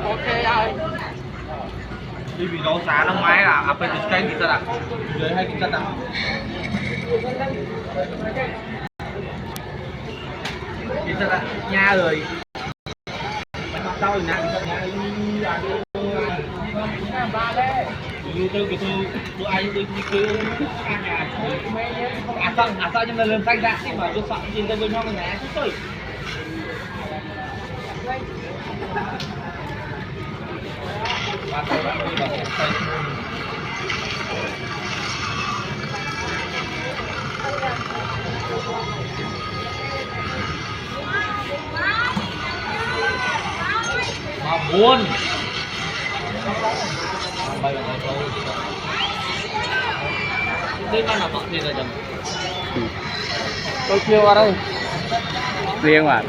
Ok ơi. Đi bị đấu giá năm ngoái à bên cái cây gì ta ạ? Dưới hay cái ta ạ? Cái ta ạ? Nha rồi. Đau rồi nè. Tôi ai tôi đi kêu ăn nhà. Sao nhưng mà lần canh ra thì mà tôi sợ nhìn tới bên nhau này tôi. Mà buồn. Đây là bận gì rồi chồng? Tôi kêu vào đây. Riêng mà.